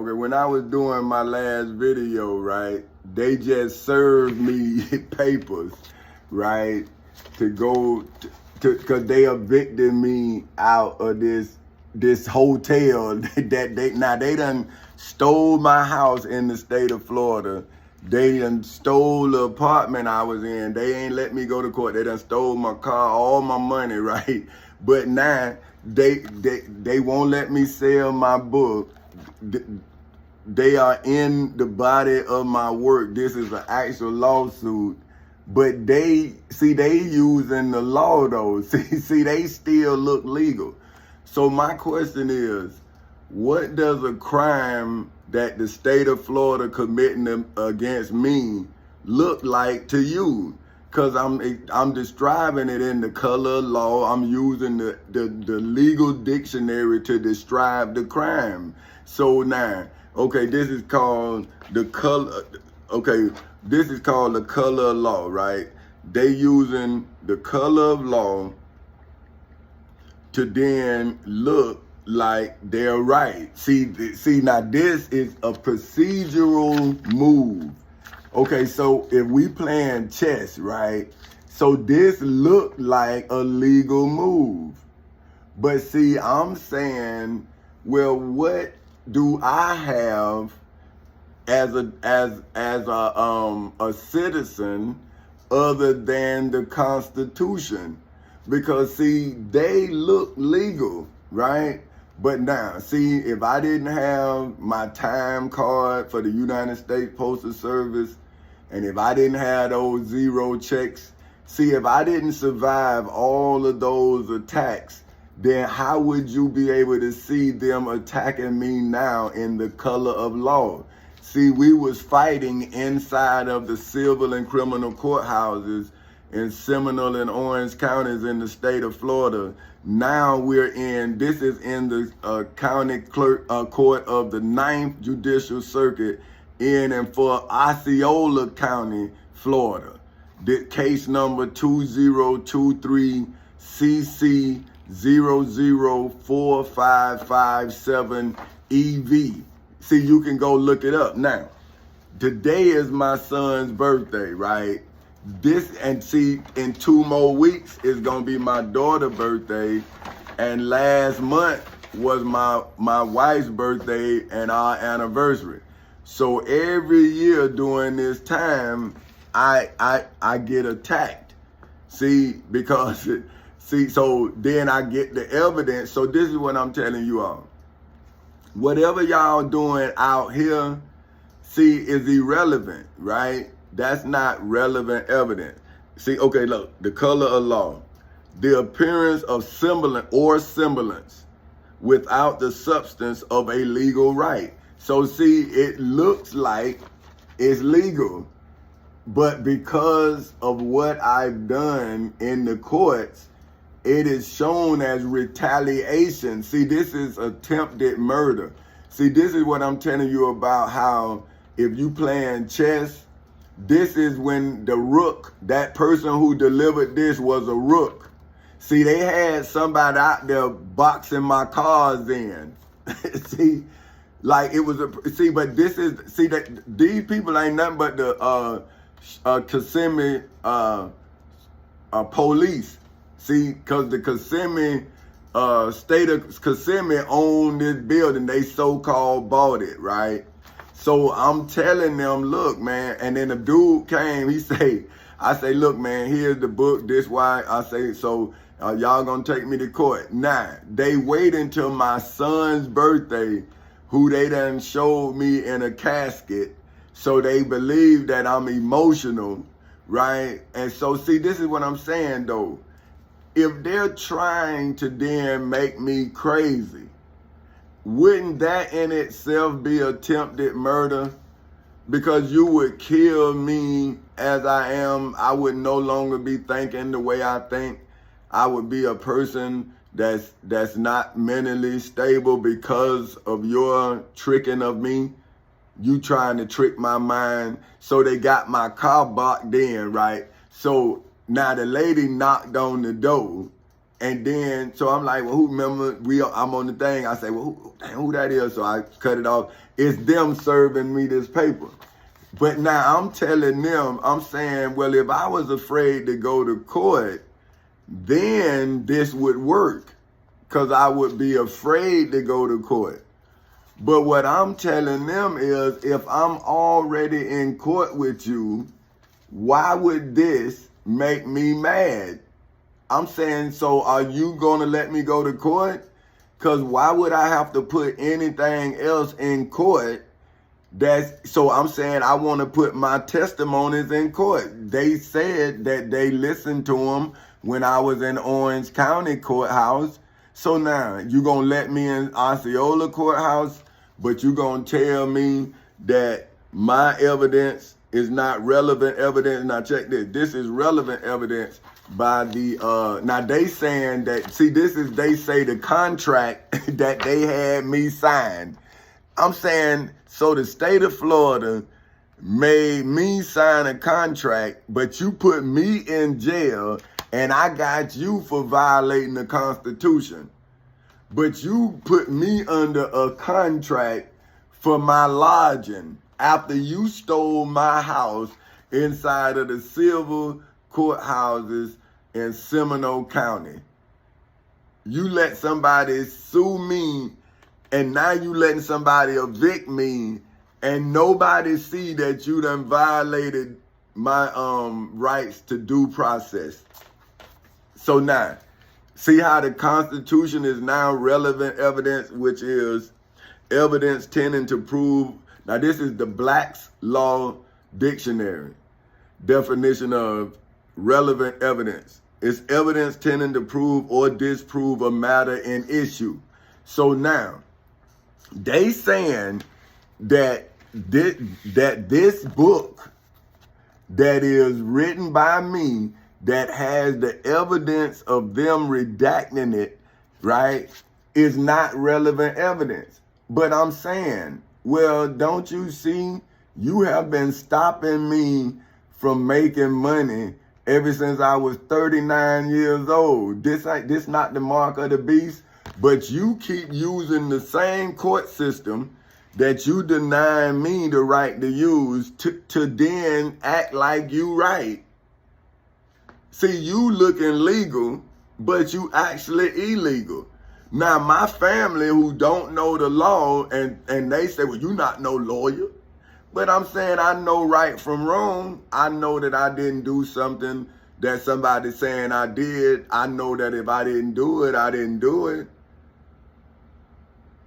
Okay, when I was doing my last video, right, they just served me papers, right, to go cause they evicted me out of this hotel that they done stole my house in the state of Florida. They done stole the apartment I was in. They ain't let me go to court. They done stole my car, all my money, right? But now they won't let me sell my book. They are in the body of my work. This is an actual lawsuit. But they using the law though. See, they still look legal. So my question is, what does a crime that the state of Florida committing against me look like to you? Because I'm describing it in the color of law. I'm using the legal dictionary to describe the crime. So now, okay, this is called the color. Okay, this is called the color of law, right? They using the color of law to then look like they're right. See, now this is a procedural move. Okay, so if we playing chess, right? So this looked like a legal move. But see, I'm saying, well, what do I have as a citizen other than the Constitution? Because see, they look legal, right? But now, see, if I didn't have my time card for the United States Postal Service, and if I didn't have those zero checks, see, if I didn't survive all of those attacks, then how would you be able to see them attacking me now in the color of law? See, we was fighting inside of the civil and criminal courthouses in Seminole and Orange counties in the state of Florida. Now this is in the county clerk court of the 9th Judicial Circuit in and for Osceola County, Florida. The case number 2023 CC 004557 EV. See, you can go look it up. Now, today is my son's birthday, right? And see, in 2 more weeks is gonna be my daughter's birthday, and last month was my wife's birthday and our anniversary. So every year during this time, I get attacked. See, because so then I get the evidence. So this is what I'm telling you all. Whatever y'all doing out here, see, is irrelevant, right? That's not relevant evidence. See, okay, look, the color of law. The appearance of semblance without the substance of a legal right. So see, it looks like it's legal, but because of what I've done in the courts, it is shown as retaliation. See, this is attempted murder. See, this is what I'm telling you about how if you playing chess, this is when the rook, that person who delivered this was a rook. See, they had somebody out there boxing my cards in. See, like it was but this is, that these people ain't nothing but the Kissimmee police. See, because the Kissimmee, state of Kissimmee owned this building. They so-called bought it, right? So I'm telling them, look, man, and then the dude came, I say, look, man, here's the book, this why. I say, so y'all gonna take me to court. Nah, they wait until my son's birthday, who they done showed me in a casket, so they believe that I'm emotional, right? And so, see, this is what I'm saying, though. If they're trying to then make me crazy, wouldn't that in itself be attempted murder? Because you would kill me as I am. I would no longer be thinking the way I think. I would be a person that's not mentally stable because of your tricking of me. You trying to trick my mind. So they got my car boxed in, right? So now the lady knocked on the door, and then, so I'm like, well, who remember, I'm on the thing. I say, well, who that is? So I cut it off. It's them serving me this paper. But now I'm telling them, I'm saying, well, if I was afraid to go to court, then this would work, because I would be afraid to go to court. But what I'm telling them is, if I'm already in court with you, why would this make me mad? I'm saying, so are you going to let me go to court? Because why would I have to put anything else in court? So I'm saying I want to put my testimonies in court. They said that they listened to them when I was in Orange County courthouse. So now you going to let me in Osceola courthouse, but you going to tell me that my evidence is not relevant evidence. Now check this. This is relevant evidence by the, now they saying that, see, they say the contract that they had me sign. I'm saying, so the state of Florida made me sign a contract, but you put me in jail and I got you for violating the Constitution. But you put me under a contract for my lodging after you stole my house inside of the civil courthouses in Seminole County. You let somebody sue me, and now you letting somebody evict me, and nobody see that you done violated my rights to due process. So now, see how the Constitution is now relevant evidence, which is evidence tending to prove. Now this is the Black's Law Dictionary definition of relevant evidence. It's evidence tending to prove or disprove a matter in issue. So now, they saying that this book that is written by me, that has the evidence of them redacting it, right, is not relevant evidence. But I'm saying, well, don't you see, you have been stopping me from making money ever since I was 39 years old. This not the mark of the beast, but you keep using the same court system that you deny me the right to use to then act like you right. See, you looking legal, but you actually illegal. Now, my family who don't know the law, and they say, well, you not no lawyer. But I'm saying I know right from wrong. I know that I didn't do something that somebody's saying I did. I know that if I didn't do it, I didn't do it.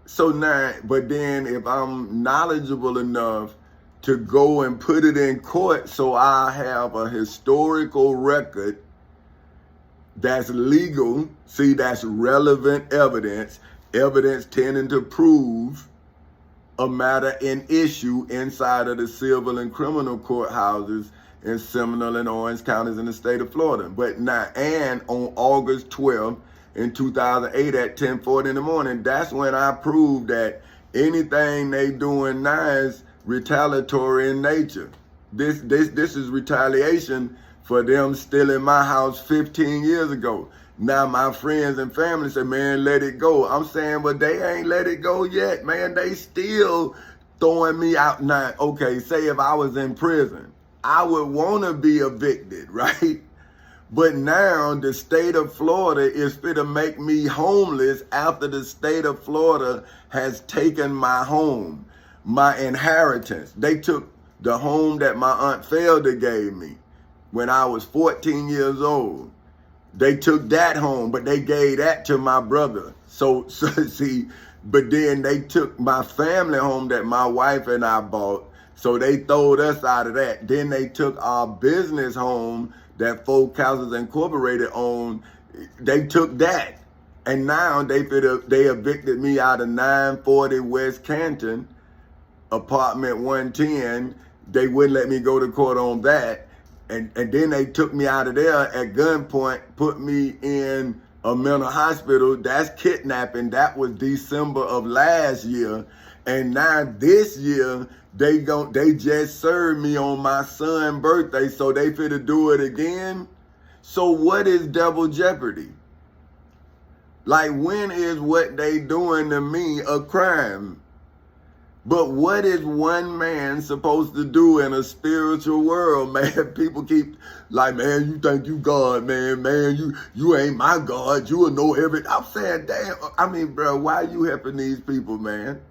So now, but then if I'm knowledgeable enough to go and put it in court so I have a historical record that's legal, see, that's relevant evidence, evidence tending to prove a matter in issue inside of the civil and criminal courthouses in Seminole and Orange counties in the state of Florida. But now, and on August 12th in 2008 at 10:40 in the morning, that's when I proved that anything they doing now is retaliatory in nature. This is retaliation for them stealing my house 15 years ago. Now my friends and family say, man, let it go. I'm saying, but they ain't let it go yet, man. They still throwing me out. Now, okay, say if I was in prison, I would want to be evicted, right? But now the state of Florida is fit to make me homeless after the state of Florida has taken my home, my inheritance. They took the home that my Aunt Felder gave me when I was 14 years old. They took that home, but they gave that to my brother. So see, but then they took my family home that my wife and I bought. So they throwed us out of that. Then they took our business home that Folk Houses Incorporated owned. They took that. And now they evicted me out of 940 West Canton, apartment 110. They wouldn't let me go to court on that. And then they took me out of there at gunpoint, put me in a mental hospital. That's kidnapping. That was December of last year. And now this year, they just served me on my son's birthday, so they finna do it again. So what is double jeopardy? Like, when is what they doing to me a crime? But what is one man supposed to do in a spiritual world, man? People keep like, man, you think you God, man, you ain't my God. You will know everything. I'm saying, damn. I mean, bro, why you helping these people, man?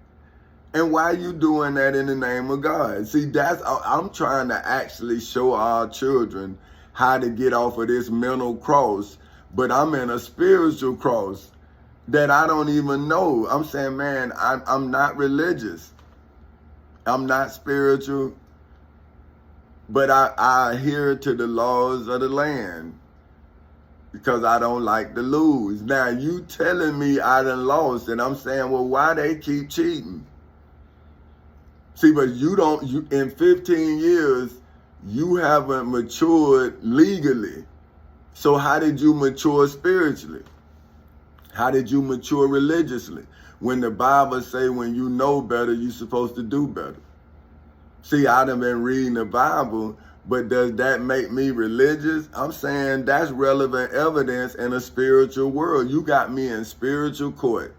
And why you doing that in the name of God? See, I'm trying to actually show our children how to get off of this mental cross, but I'm in a spiritual cross that I don't even know. I'm saying, man, I'm not religious. I'm not spiritual, but I adhere to the laws of the land because I don't like to lose. Now, you telling me I done lost, and I'm saying, well, why they keep cheating? See, but in 15 years, you haven't matured legally. So how did you mature spiritually? How did you mature religiously? When the Bible say when you know better, you're supposed to do better. See, I done been reading the Bible, but does that make me religious? I'm saying that's relevant evidence in a spiritual world. You got me in spiritual court.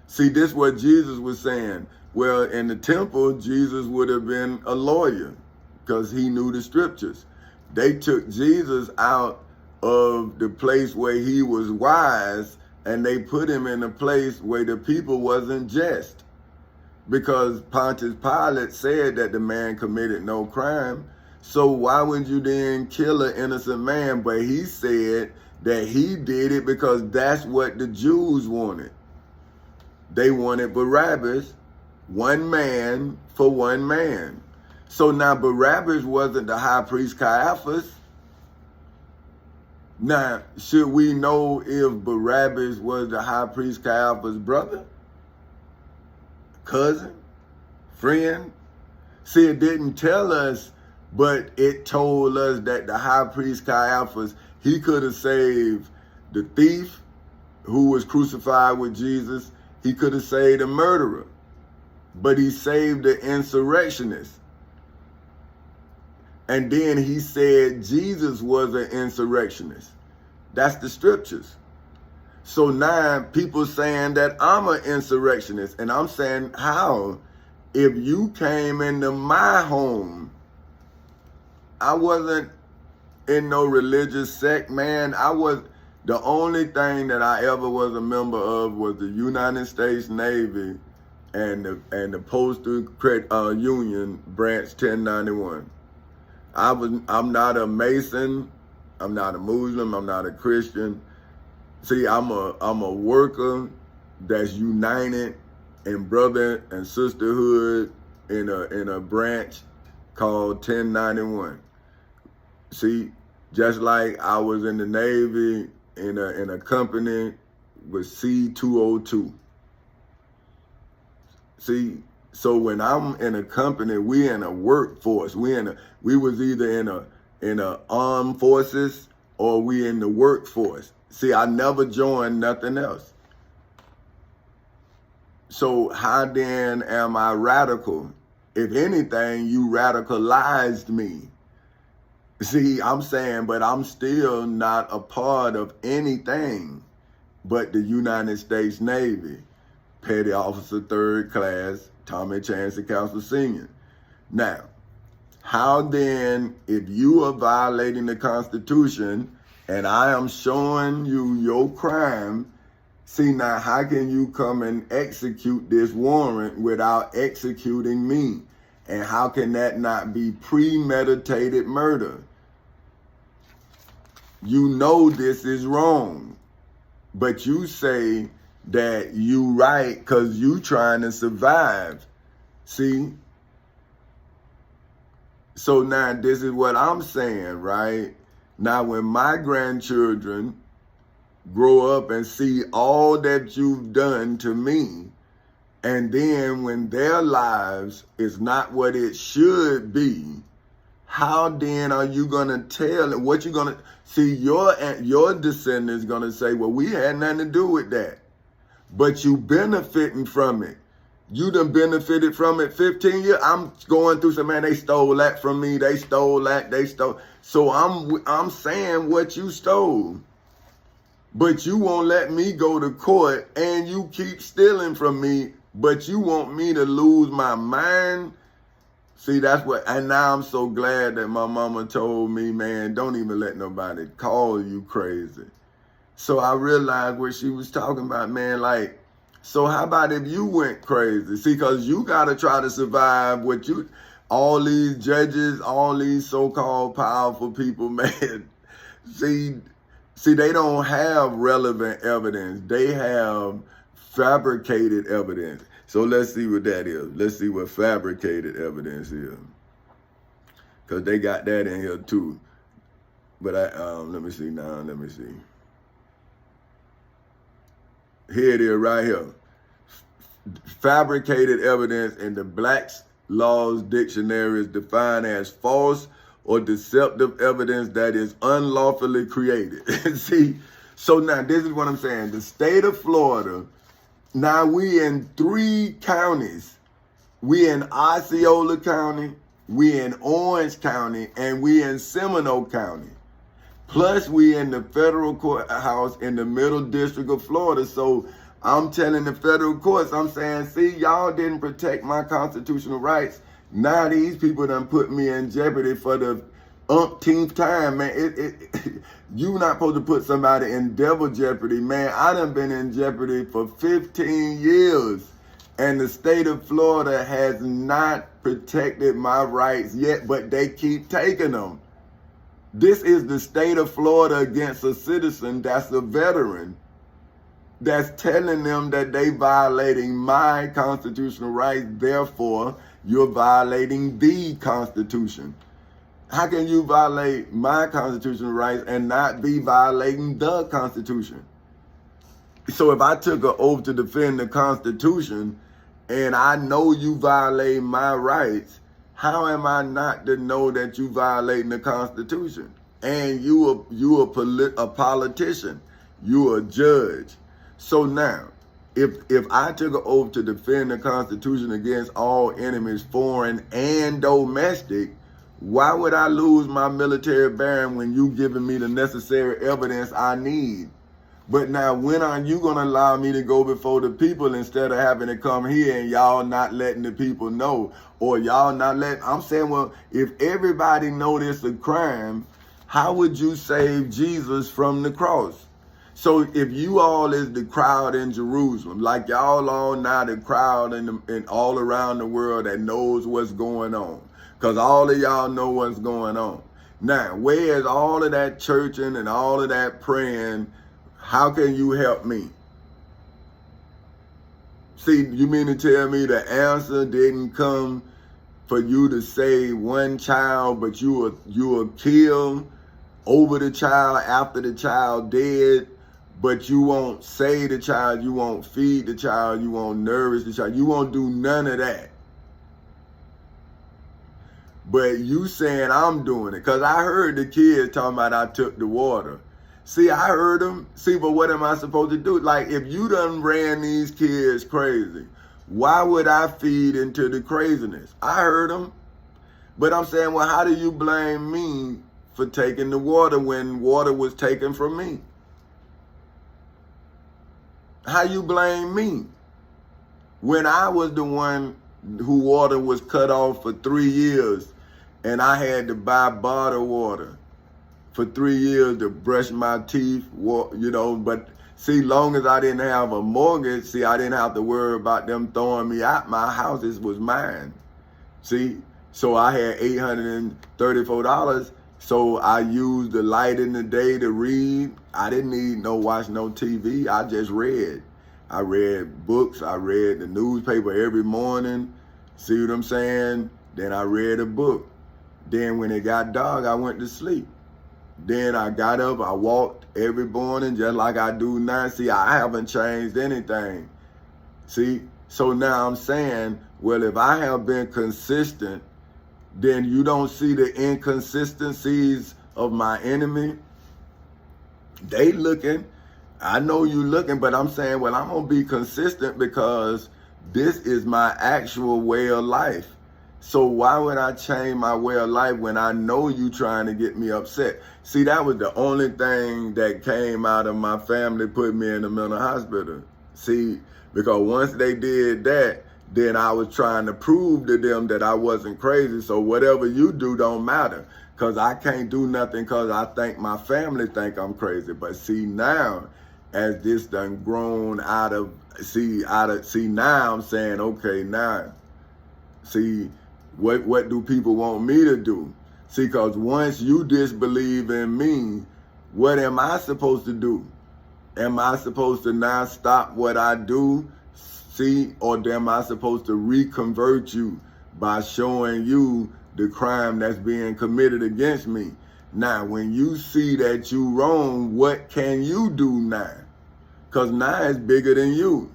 See, this is what Jesus was saying. Well, in the temple, Jesus would have been a lawyer because he knew the scriptures. They took Jesus out of the place where he was wise, and they put him in a place where the people wasn't just. Because Pontius Pilate said that the man committed no crime. So why would you then kill an innocent man? But he said that he did it because that's what the Jews wanted. They wanted Barabbas, one man for one man. So now Barabbas wasn't the high priest Caiaphas. Now, should we know if Barabbas was the high priest Caiaphas' brother, cousin, friend? See, it didn't tell us, but it told us that the high priest Caiaphas, he could have saved the thief who was crucified with Jesus. He could have saved a murderer, but he saved the insurrectionist. And then he said Jesus was an insurrectionist. That's the scriptures. So now people saying that I'm an insurrectionist. And I'm saying, how? If you came into my home, I wasn't in no religious sect, man. The only thing that I ever was a member of was the United States Navy and the Postal Union Branch 1091. I'm not a Mason, I'm not a Muslim, I'm not a Christian. See, I'm a worker that's united in brother and sisterhood in a branch called 1091. See, just like I was in the Navy in a company with C202. See, so when I'm in a company, we in a workforce. We was either in a armed forces or we in the workforce. See, I never joined nothing else. So how then am I radical? If anything, you radicalized me. See, I'm saying, but I'm still not a part of anything but the United States Navy. Petty Officer 3rd Class, Tommy Chancellor Council Senior. Now, how then, if you are violating the Constitution and I am showing you your crime, see now, how can you come and execute this warrant without executing me? And how can that not be premeditated murder? You know this is wrong, but you say that you right because you trying to survive. See? So now this is what I'm saying, right? Now when my grandchildren grow up and see all that you've done to me, and then when their lives is not what it should be, how then are you gonna tell it? What you gonna see? Your descendants gonna say, well, we had nothing to do with that. But you benefiting from it. You done benefited from it 15 years. I'm going through some, man, they stole that from me. They stole that, they stole. So I'm saying what you stole. But you won't let me go to court and you keep stealing from me But you want me to lose my mind? See, that's what, and now I'm so glad that my mama told me, man, don't even let nobody call you crazy. So I realized what she was talking about, man, like, so how about if you went crazy? See, because you got to try to survive what you, all these judges, all these so-called powerful people, man, see, they don't have relevant evidence. They have fabricated evidence. So let's see what that is. Let's see what fabricated evidence is. Because they got that in here too. But let me see now, let me see. Here it is right here. Fabricated evidence in the Black's Laws Dictionary is defined as false or deceptive evidence that is unlawfully created. See, so now this is what I'm saying. The state of Florida, now we in 3 counties. We in Osceola County, we in Orange County, and we in Seminole County. Plus we in the federal courthouse in the Middle District of Florida. So I'm telling the federal courts, I'm saying, see, y'all didn't protect my constitutional rights. Now these people done put me in jeopardy for the umpteenth time, man. You not supposed to put somebody in double jeopardy, man. I done been in jeopardy for 15 years, and the state of Florida has not protected my rights yet, but they keep taking them. This is the state of Florida against a citizen that's a veteran, that's telling them that they violating my constitutional rights, therefore you're violating the Constitution. How can you violate my constitutional rights and not be violating the Constitution? So if I took an oath to defend the Constitution and I know you violate my rights, how am I not to know that you violating the Constitution? And you a politician, you a judge. So now, if I took an oath to defend the Constitution against all enemies, foreign and domestic, why would I lose my military bearing when you giving me the necessary evidence I need? But now, when are you going to allow me to go before the people instead of having to come here and y'all not letting the people know? Or y'all not letting, I'm saying, well, if everybody know this a crime, how would you save Jesus from the cross? So if you all is the crowd in Jerusalem, like y'all all now the crowd in all around the world that knows what's going on, because all of y'all know what's going on. Now, where's all of that churching and all of that praying? How can you help me? See, you mean to tell me the answer didn't come for you to save one child, but you will kill over the child after the child dead, but you won't save the child, you won't feed the child, you won't nourish the child, you won't do none of that. But you saying I'm doing it, because I heard the kids talking about I took the water. See, I heard them. See, but what am I supposed to do? Like, if you done ran these kids crazy, why would I feed into the craziness? I heard them. But I'm saying, well, how do you blame me for taking the water when water was taken from me? How you blame me when I was the one who water was cut off for 3 years and I had to buy bottled water for 3 years to brush my teeth, you know? But see, long as I didn't have a mortgage, see, I didn't have to worry about them throwing me out. My house was mine. See, so I had $834. So I used the light in the day to read. I didn't need watch no TV. I just read. I read books. I read the newspaper every morning. See what I'm saying? Then I read a book. Then when it got dark, I went to sleep. Then I got up, I walked every morning just like I do now. See, I haven't changed anything. See? So now I'm saying, well, if I have been consistent, then you don't see the inconsistencies of my enemy. They looking. I know you looking, but I'm saying, well, I'm going to be consistent because this is my actual way of life. So why would I change my way of life when I know you trying to get me upset? See, that was the only thing that came out of my family put me in the mental hospital. See, Because once they did that, then I was trying to prove to them that I wasn't crazy. So whatever you do don't matter. Because I can't do nothing because I think my family think I'm crazy. But see now, as this done grown now I'm saying, okay, now, see, what do people want me to do? See, because once you disbelieve in me, what am I supposed to do? Am I supposed to now stop what I do? See, or am I supposed to reconvert you by showing you the crime that's being committed against me? Now, when you see that you wrong, what can you do now? Because now it's bigger than you.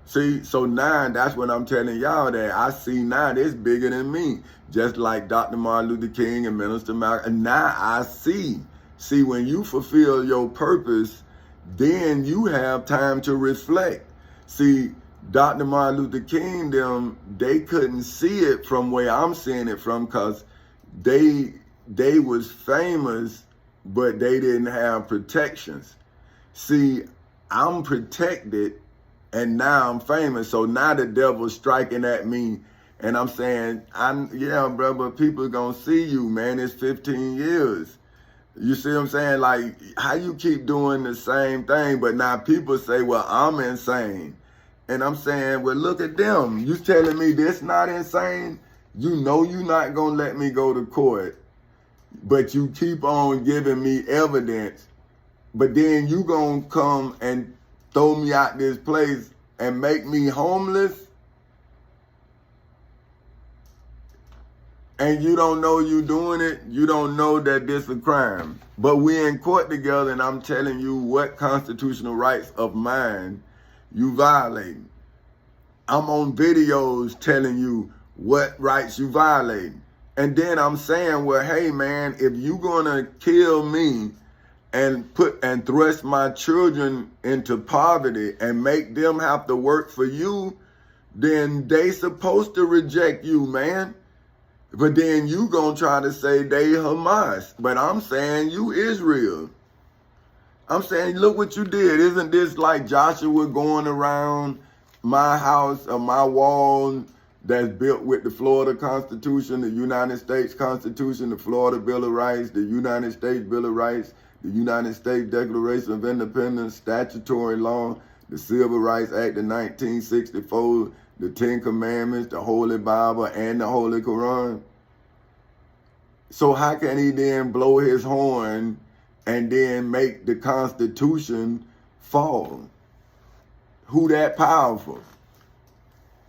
See, so now that's what I'm telling y'all, that I see now it's bigger than me. Just like Dr. Martin Luther King and Minister Malcolm. Now I see. See, when you fulfill your purpose, then you have time to reflect. See, Dr. Martin Luther King, they couldn't see it from where I'm seeing it from, because they was famous, but they didn't have protections. See, I'm protected, and now I'm famous. So now the devil's striking at me, and I'm saying, yeah, bro, but people gonna see you, man. It's 15 years. You see what I'm saying? Like, how you keep doing the same thing, but now people say, well, I'm insane. And I'm saying, well, look at them. You telling me this not insane? You know you're not going to let me go to court, but you keep on giving me evidence. But then you going to come and throw me out this place and make me homeless? And you don't know you doing it? You don't know that this is a crime. But we in court together, and I'm telling you what constitutional rights of mine you violating. I'm on videos telling you what rights you violating. And then I'm saying, well, hey man, if you gonna kill me and thrust my children into poverty and make them have to work for you, then they supposed to reject you, man. But then you gonna try to say they Hamas. But I'm saying you Israel. I'm saying, look what you did. Isn't this like Joshua going around my house or my wall that's built with the Florida Constitution, the United States Constitution, the Florida Bill of Rights, the United States Bill of Rights, the United States Declaration of Independence, statutory law, the Civil Rights Act of 1964, the Ten Commandments, the Holy Bible, and the Holy Quran? So how can he then blow his horn and then make the Constitution fall? Who that powerful?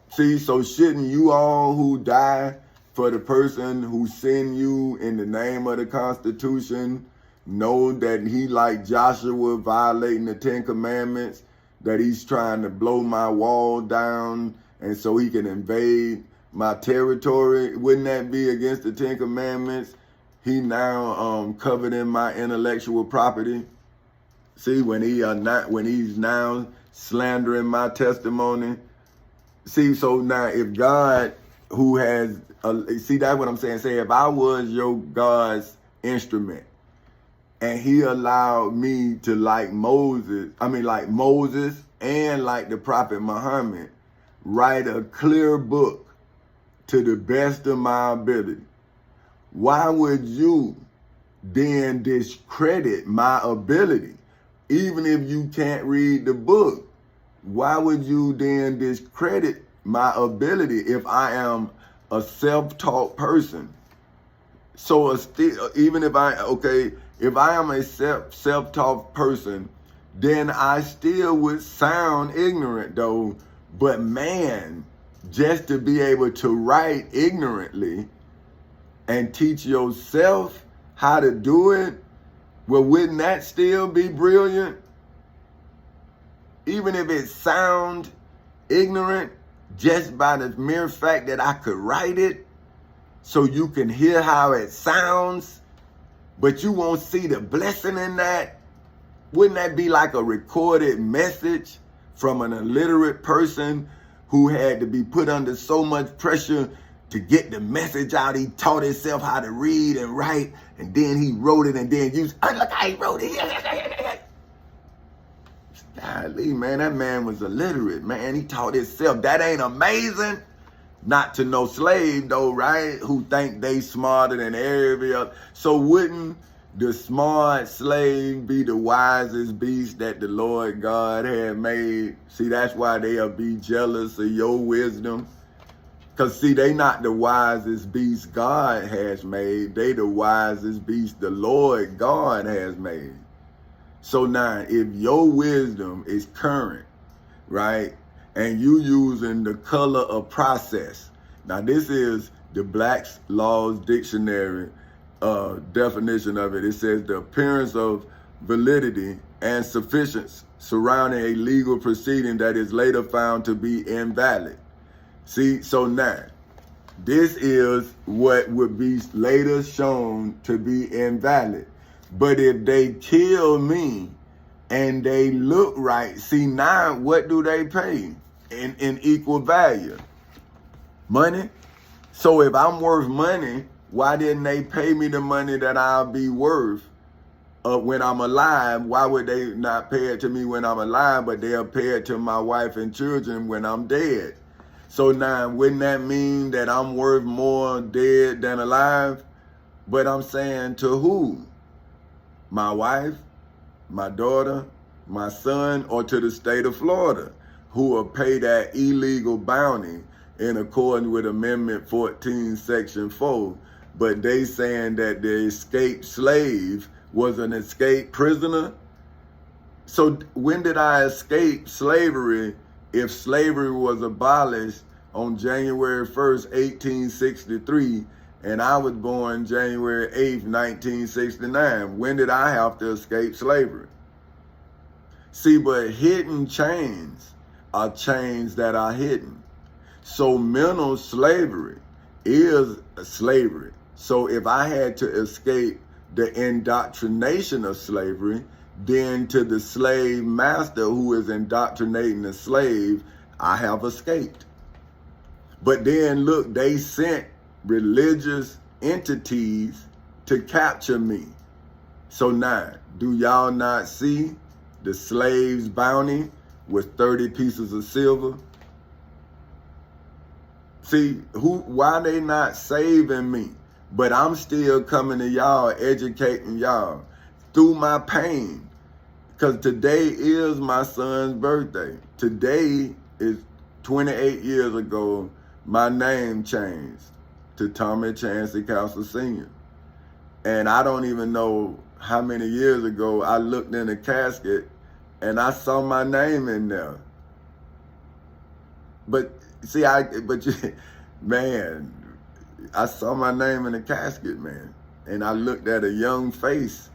See, so shouldn't you all who die for the person who sent you in the name of the Constitution know that he, like Joshua, violating the Ten Commandments, that he's trying to blow my wall down and so he can invade my territory? Wouldn't that be against the Ten Commandments? He now covered in my intellectual property. See, when he's now slandering my testimony. See, so now if God, who has, see, that's what I'm saying. Say, if I was your God's instrument and he allowed me to, like Moses and like the Prophet Muhammad, write a clear book to the best of my ability, why would you then discredit my ability? Even if you can't read the book, why would you then discredit my ability if I am a self-taught person? So even if I am a self-taught person, then I still would sound ignorant though. But man, just to be able to write ignorantly and teach yourself how to do it, well, wouldn't that still be brilliant? Even if it sounds ignorant, just by the mere fact that I could write it so you can hear how it sounds, but you won't see the blessing in that. Wouldn't that be like a recorded message from an illiterate person who had to be put under so much pressure to get the message out? He taught himself how to read and write, and then he wrote it and then used, oh, look how he wrote it. Golly, man, that man was illiterate, man. He taught himself. That ain't amazing? Not to no slave, though, right? Who think they smarter than every other. So wouldn't the smart slave be the wisest beast that the Lord God had made? See, that's why they'll be jealous of your wisdom. Because, see, they not the wisest beast God has made. They the wisest beast the Lord God has made. So now, if your wisdom is current, right, and you using the color of process. Now, this is the Black's Laws Dictionary definition of it. It says the appearance of validity and sufficiency surrounding a legal proceeding that is later found to be invalid. See, so now, this is what would be later shown to be invalid. But if they kill me and they look right, see now what do they pay in equal value? Money. So if I'm worth money, why didn't they pay me the money that I'll be worth when I'm alive? Why would they not pay it to me when I'm alive, but they'll pay it to my wife and children when I'm dead? So now, wouldn't that mean that I'm worth more dead than alive? But I'm saying to who? My wife, my daughter, my son, or to the state of Florida, who will pay that illegal bounty in accordance with Amendment 14, Section 4. But they saying that the escaped slave was an escaped prisoner. So when did I escape slavery if slavery was abolished on January 1st, 1863, and I was born January 8th, 1969. When did I have to escape slavery? See, but hidden chains are chains that are hidden. So mental slavery is slavery. So if I had to escape the indoctrination of slavery, then to the slave master who is indoctrinating the slave, I have escaped. But then look, they sent religious entities to capture me. So now, do y'all not see the slave's bounty with 30 pieces of silver? See, why they not saving me? But I'm still coming to y'all, educating y'all through my pain. Because today is my son's birthday. Today is 28 years ago, my name changed to Tommy Chancey Castle Sr. And I don't even know how many years ago I looked in the casket and I saw my name in there. But see, man, I saw my name in the casket, man. And I looked at a young face.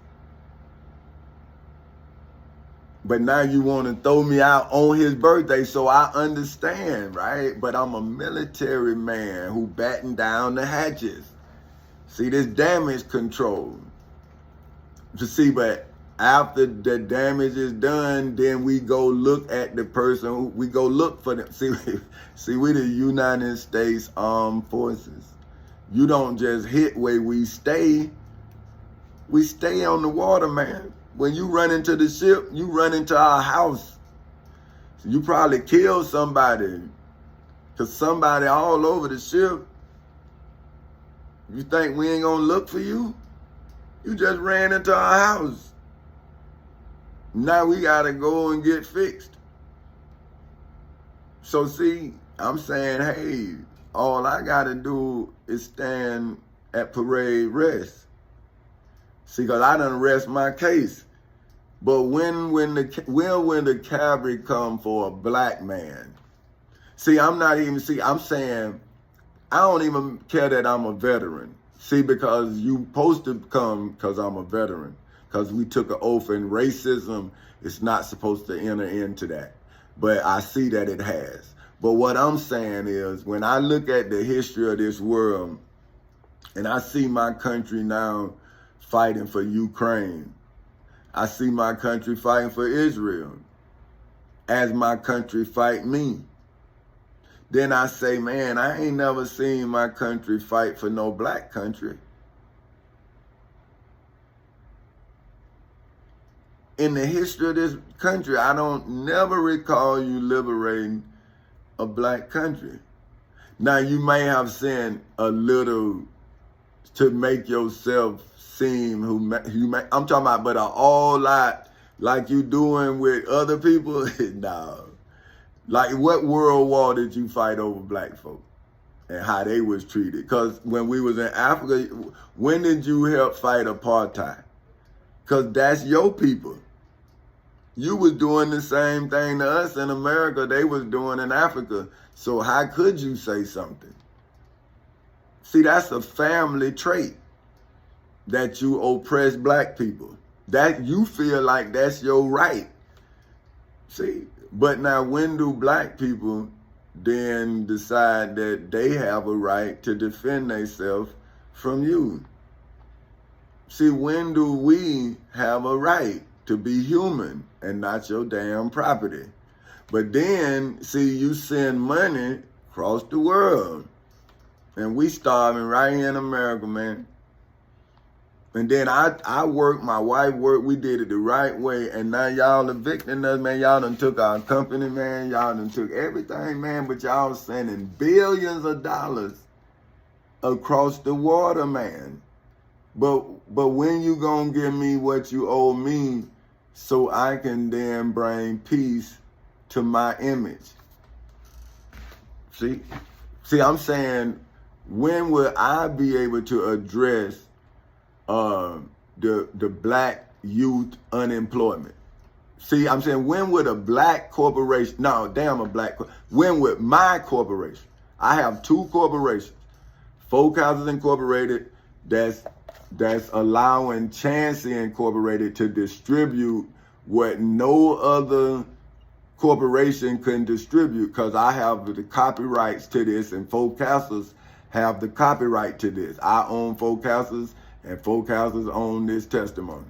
But now you want to throw me out on his birthday, so I understand, right? But I'm a military man who battened down the hatches. See, this damage control. You see, but after the damage is done, then we go look at the person. We go look for them. See, we the United States Armed Forces. You don't just hit where we stay. We stay on the water, man. When you run into the ship, you run into our house. So you probably killed somebody. Because somebody all over the ship. You think we ain't gonna look for you? You just ran into our house. Now we gotta go and get fixed. So see, I'm saying, hey, all I gotta do is stand at parade rest. See, because I done rest my case. But when the cavalry come for a black man? See, I'm saying, I don't even care that I'm a veteran. See, because you supposed to come because I'm a veteran. Because we took an oath, and racism is not supposed to enter into that. But I see that it has. But what I'm saying is, when I look at the history of this world, and I see my country now fighting for Ukraine, I see my country fighting for Israel as my country fight me. Then I say, man, I ain't never seen my country fight for no black country. in the history of this country, I don't never recall you liberating a black country. Now, you may have seen a little to make yourself seem I'm talking about, but a whole lot like you doing with other people, no. Like, what world war did you fight over black folk and how they was treated? Because when we was in Africa, when did you help fight apartheid? Because that's your people. You was doing the same thing to us in America they was doing in Africa. So how could you say something? See, that's a family trait that you oppress black people. That you feel like that's your right. See, but now when do black people then decide that they have a right to defend themselves from you? See, when do we have a right to be human and not your damn property? But then, see, you send money across the world and we starving right here in America, man. And then I worked, my wife worked, we did it the right way, and now y'all evicting us, man. Y'all done took our company, man. Y'all done took everything, man, but y'all sending billions of dollars across the water, man. But when you gonna give me what you owe me so I can then bring peace to my image? See, I'm saying, when will I be able to address the black youth unemployment? See, I'm saying, when would a black corporation, when would my corporation, I have two corporations, Folk Houses Incorporated, that's allowing Chancey Incorporated to distribute what no other corporation can distribute, because I have the copyrights to this and Folk Houses have the copyright to this. I own Folk Houses and Folk Houses own this testimony.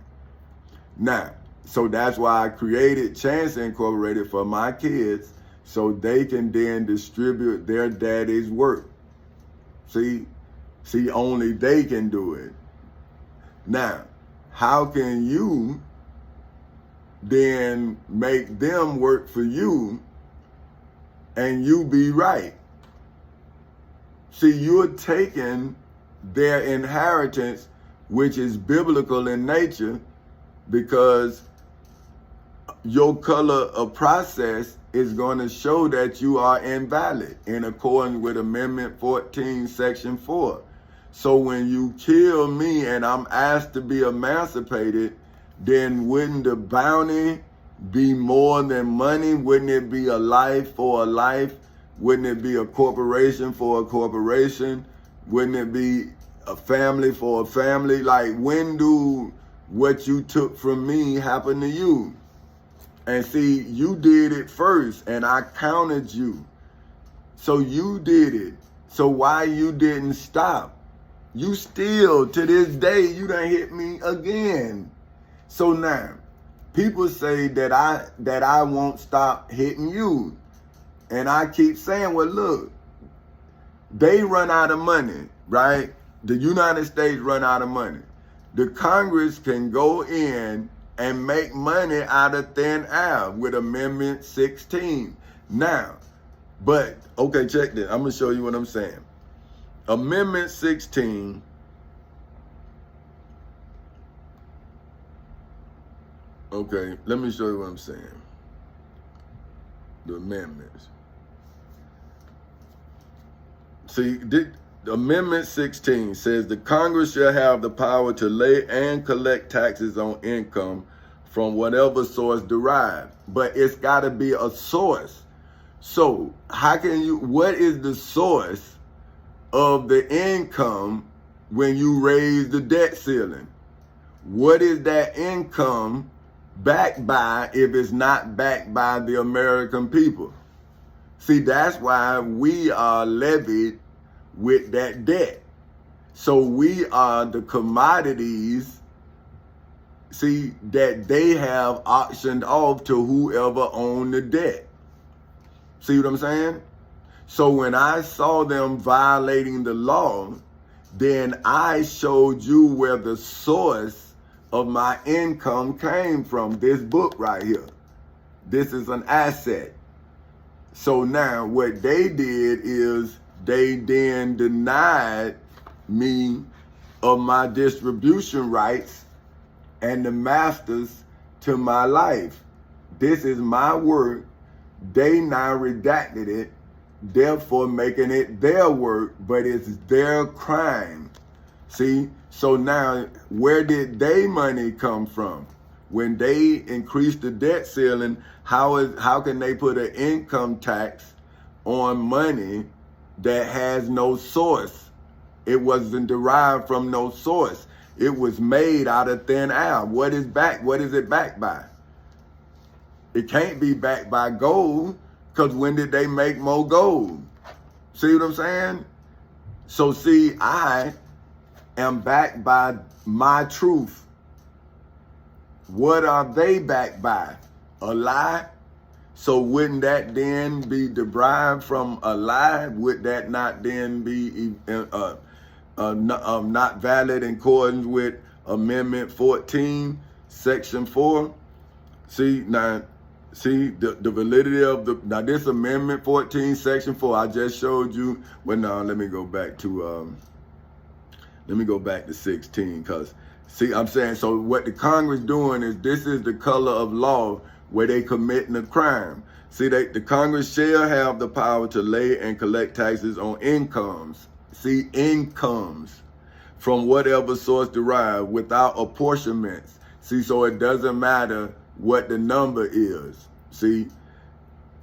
Now, so that's why I created Chancey Incorporated for my kids, so they can then distribute their daddy's work. See, only they can do it. Now, how can you then make them work for you and you be right? See, you're taking their inheritance, which is biblical in nature, because your color of process is going to show that you are invalid in accordance with Amendment 14, Section 4. So when you kill me and I'm asked to be emancipated, then wouldn't the bounty be more than money? Wouldn't it be a life for a life? Wouldn't it be a corporation for a corporation? Wouldn't it be a family for a family? Like, when do what you took from me happen to you? And see, you did it first and I counted you. So you did it. So why you didn't stop? You still, to this day, you done hit me again. So now, people say that I won't stop hitting you. And I keep saying, well, look, they run out of money, right? The United States run out of money. The Congress can go in and make money out of thin air with Amendment 16. Now, but, okay, check this. I'm going to show you what I'm saying. Amendment 16 okay, let me show you what I'm saying. The amendments. See, Amendment 16 says the Congress shall have the power to lay and collect taxes on income from whatever source derived, but it's got to be a source. So what is the source of the income when you raise the debt ceiling? What is that income backed by if it's not backed by the American people? See, that's why we are levied with that debt. So we are the commodities, see, that they have auctioned off to whoever owned the debt. See what I'm saying? So when I saw them violating the law, then I showed you where the source of my income came from this book right here. This is an asset. So now what they did is they then denied me of my distribution rights and the masters to my life. This is my work. They now redacted it, therefore making it their work, but it's their crime. See? So now, where did they money come from? When they increased the debt ceiling, how can they put an income tax on money that has no source? It wasn't derived from no source. It was made out of thin air. What is it backed by? It can't be backed by gold, because when did they make more gold? See what I'm saying? So see, I am backed by my truth. What are they backed by? A lie? So wouldn't that then be derived from a lie? Would that not then be not valid in accordance with Amendment 14, Section 4? See, the validity of now this Amendment 14, Section 4, I just showed you. Well, no, let me go back to 16, because see, I'm saying, so what the Congress doing is, this is the color of law where they committing a crime. See, the Congress shall have the power to lay and collect taxes on incomes. See, incomes from whatever source derived without apportionments. See, so it doesn't matter what the number is. See,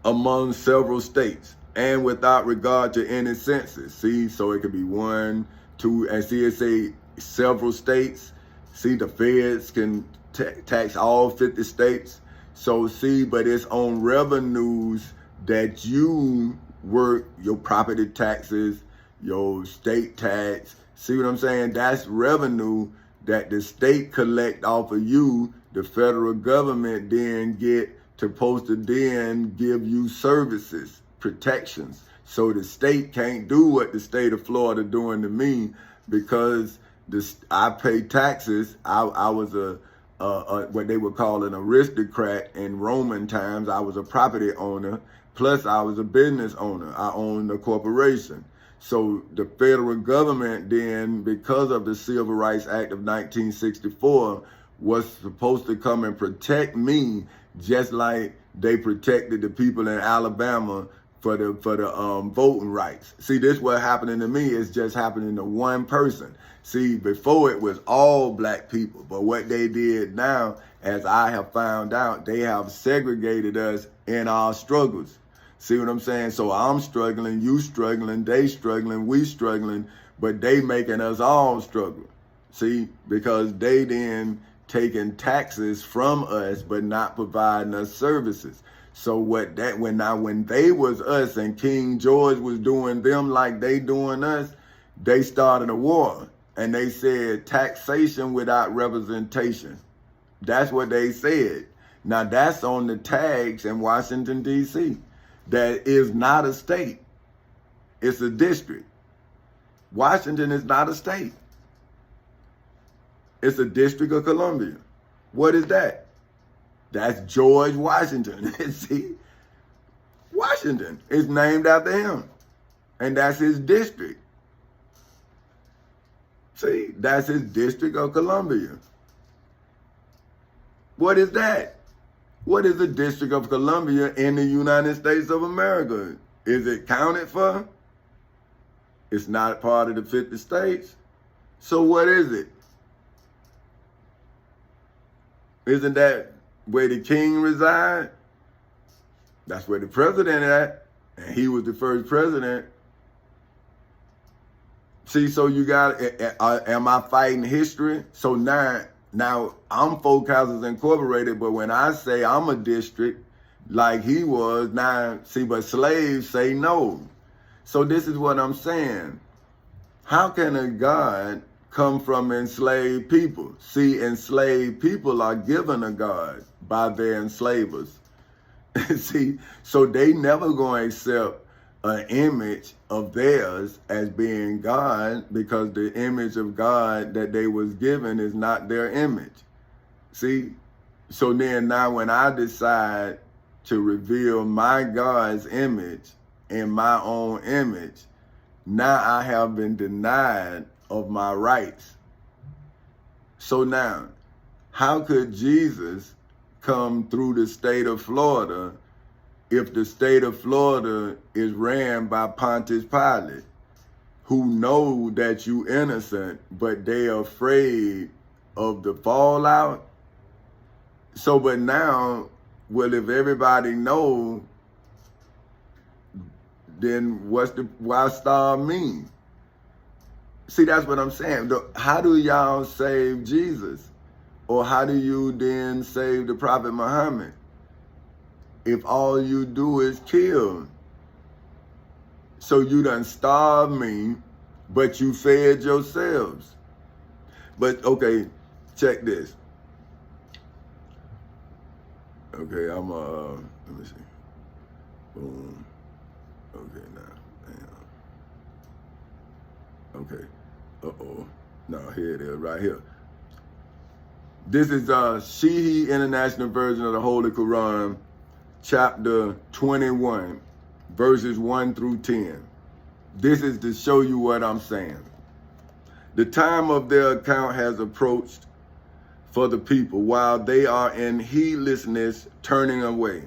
among several states and without regard to any census. See, so it could be 1, 2, and see, it say several states. See, the feds can tax all 50 states. So see, but it's on revenues that you work, your property taxes, your state tax. See what I'm saying? That's revenue that the state collect off of you. The federal government then get supposed to then give you services, protections. So the state can't do what the state of Florida doing to me, because I pay taxes. I was a what they would call an aristocrat in Roman times. I was a property owner, plus I was a business owner. I owned a corporation. So the federal government then, because of the Civil Rights Act of 1964, was supposed to come and protect me, just like they protected the people in Alabama for the voting rights. See, this what happening to me is just happening to one person. See, before it was all black people, but what they did now, as I have found out, they have segregated us in our struggles. See what I'm saying? So I'm struggling, you struggling, they struggling, we struggling, but they making us all struggle. See, because they then taking taxes from us, but not providing us services. So when they was us and King George was doing them like they doing us, they started a war. And they said taxation without representation. That's what they said. Now that's on the tags in Washington, D.C. That is not a state. It's a district. Washington is not a state. It's a District of Columbia. What is that? That's George Washington. See? Washington is named after him. And that's his district. See, that's his District of Columbia. What is that? What is the District of Columbia in the United States of America? Is it counted for? It's not part of the 50 states. So what is it? Isn't that where the king reside? That's where the president at. And he was the first president. See, so you got, am I fighting history? So now I'm Folk Houses Incorporated, but when I say I'm a district like he was, now, see, but slaves say no. So this is what I'm saying. How can a God come from enslaved people? See, enslaved people are given a God by their enslavers. See, so they never going to accept an image of theirs as being God, because the image of God that they was given is not their image. See? So then now when I decide to reveal my God's image in my own image, now I have been denied of my rights. So now, how could Jesus come through the state of Florida if the state of Florida is ran by Pontius Pilate, who know that you innocent, but they are afraid of the fallout? So, but now, well, if everybody know, then why star me? See, that's what I'm saying. How do y'all save Jesus? Or how do you then save the Prophet Muhammad if all you do is kill? So you done starved me, but you fed yourselves. But okay, check this. Okay, let me see. Boom. Okay, now, damn. Okay, uh-oh. No, here it is, right here. This is Shihi International Version of the Holy Quran, chapter 21, verses 1 through 10. This is to show you what I'm saying. The time of their account has approached for the people while they are in heedlessness turning away.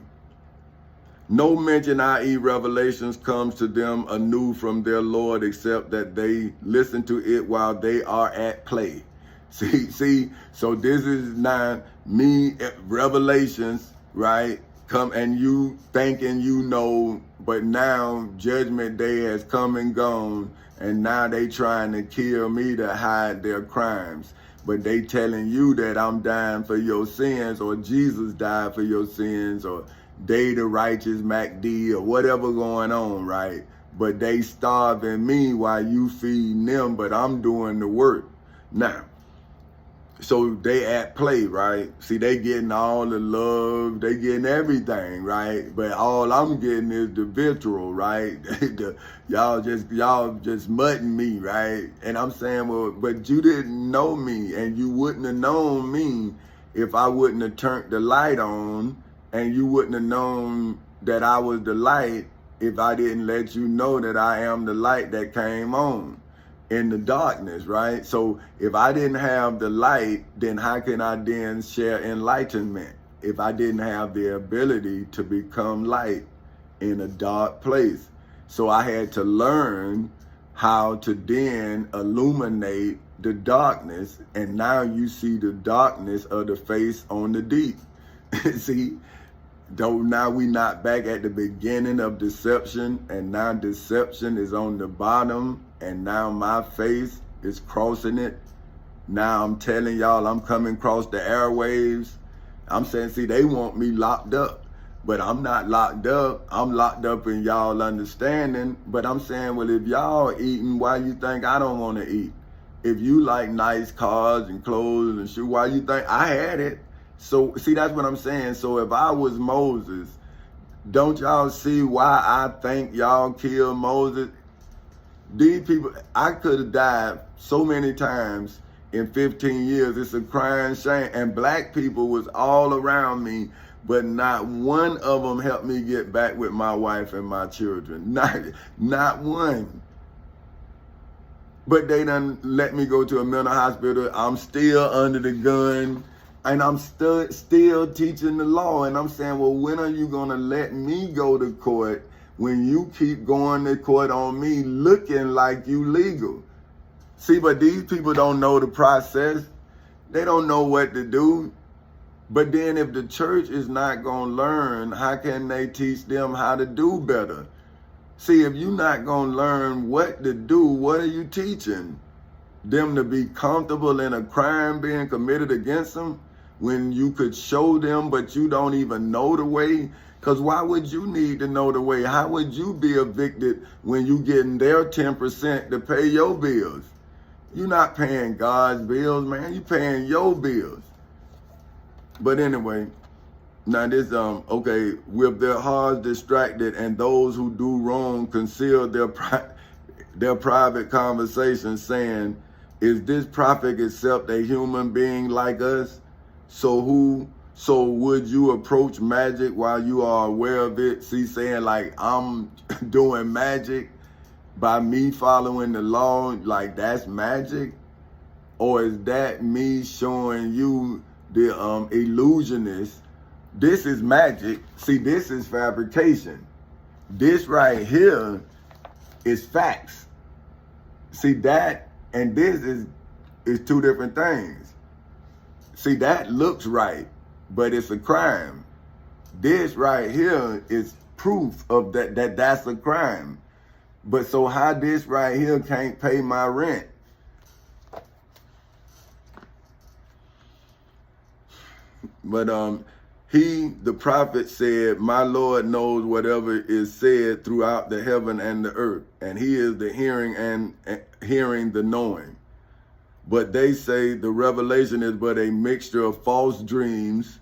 No mention, i.e. revelations, comes to them anew from their Lord except that they listen to it while they are at play. See, so this is not me, revelations, right? Come and you thinking you know, but now judgment day has come and gone, and now they trying to kill me to hide their crimes. But they telling you that I'm dying for your sins, or Jesus died for your sins, or they the righteous MacD, or whatever going on, right? But they starving me while you feeding them, but I'm doing the work. Now, so they at play, right? See, they getting all the love, they getting everything, right? But all I'm getting is the vitriol, right? y'all just mudding me, right? And I'm saying, well, but you didn't know me, and you wouldn't have known me if I wouldn't have turned the light on, and you wouldn't have known that I was the light if I didn't let you know that I am the light that came on in the darkness, right? So if I didn't have the light, then how can I then share enlightenment if I didn't have the ability to become light in a dark place? So I had to learn how to then illuminate the darkness, and now you see the darkness of the face on the deep. See, though now we not back at the beginning of deception, and now deception is on the bottom, and now my face is crossing it. Now I'm telling y'all I'm coming across the airwaves. I'm saying, see, they want me locked up, but I'm not locked up. I'm locked up in y'all understanding. But I'm saying, well, if y'all eating, why you think I don't want to eat? If you like nice cars and clothes and shoes, why you think I had it? So, see, that's what I'm saying. So if I was Moses, don't y'all see why I think y'all killed Moses? These people, I could have died so many times in 15 years. It's a crying shame. And black people was all around me, but not one of them helped me get back with my wife and my children. Not one. But they done let me go to a mental hospital. I'm still under the gun. And I'm still teaching the law. And I'm saying, well, when are you going to let me go to court when you keep going to court on me looking like you legal? See, but these people don't know the process. They don't know what to do. But then if the church is not going to learn, how can they teach them how to do better? See, if you're not going to learn what to do, what are you teaching? Them to be comfortable in a crime being committed against them? When you could show them, but you don't even know the way? Because why would you need to know the way? How would you be evicted when you getting their 10% to pay your bills? You're not paying God's bills, man. You're paying your bills. But anyway, now this, okay, with their hearts distracted and those who do wrong conceal their private conversations, saying, is this prophet except a human being like us? So would you approach magic while you are aware of it? See, saying like I'm doing magic by me following the law, like that's magic? Or is that me showing you the illusionist? This is magic. See, this is fabrication. This right here is facts. See, that and this is two different things. See, that looks right, but it's a crime. This right here is proof of that's a crime. But so how this right here can't pay my rent? But the prophet said, my Lord knows whatever is said throughout the heaven and the earth, and he is the hearing and hearing the knowing. But they say the revelation is but a mixture of false dreams,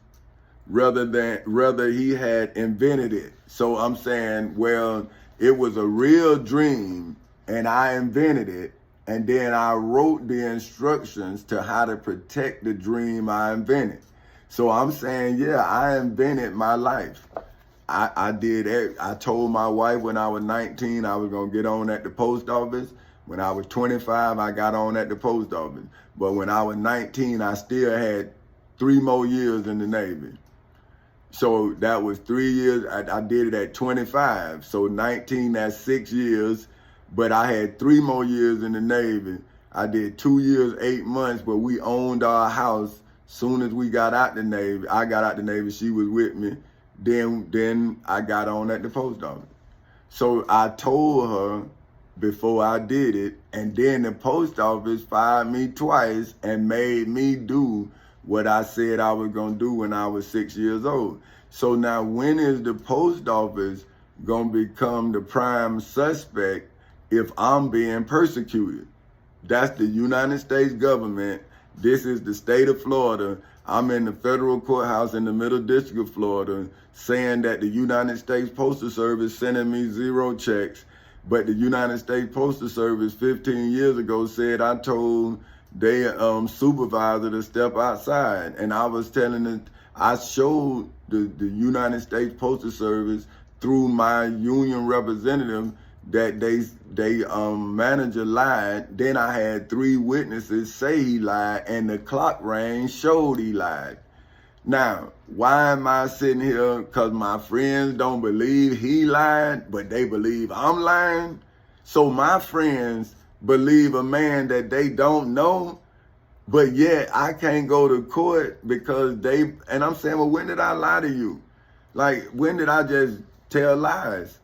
rather he had invented it. So I'm saying, well, it was a real dream and I invented it, and then I wrote the instructions to how to protect the dream I invented. So I'm saying, yeah, I invented my life. I did it. I told my wife when I was 19 I was gonna get on at the post office. When I was 25, I got on at the post office. But when I was 19, I still had 3 more years in the Navy. So that was 3 years. I did it at 25. So 19, that's 6 years. But I had 3 more years in the Navy. I did 2 years, 8 months, but we owned our house. Soon as we got out the Navy, I got out the Navy, she was with me. Then I got on at the post office. So I told her before I did it, and then the post office fired me twice and made me do what I said I was gonna do when I was 6 years old. So now when is the post office gonna become the prime suspect if I'm being persecuted? That's the United States government. This is the state of Florida. I'm in the federal courthouse in the Middle District of Florida saying that the United States Postal Service sending me 0 checks. But the United States Postal Service 15 years ago said I told their supervisor to step outside. And I was telling it, I showed the United States Postal Service through my union representative that they manager lied. Then I had 3 witnesses say he lied, and the clock rang showed he lied. Now, why am I sitting here? Because my friends don't believe he lied, but they believe I'm lying. So my friends believe a man that they don't know, but yet I can't go to court because and I'm saying, well, when did I lie to you? Like, when did I just tell lies?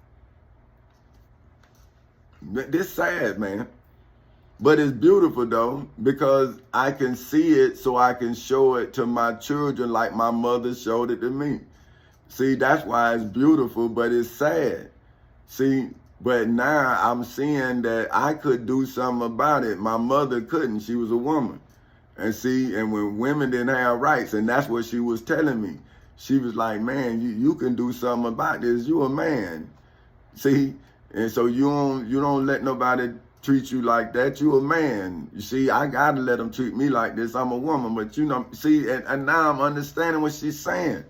This sad, man. But it's beautiful though, because I can see it so I can show it to my children like my mother showed it to me. See, that's why it's beautiful, but it's sad. See, but now I'm seeing that I could do something about it. My mother couldn't, she was a woman. And see, and when women didn't have rights, and that's what she was telling me. She was like, man, you can do something about this, you a man. See, and so you don't let nobody treat you like that. You a man. You see, I gotta let them treat me like this. I'm a woman, but you know, see, and now I'm understanding what she's saying.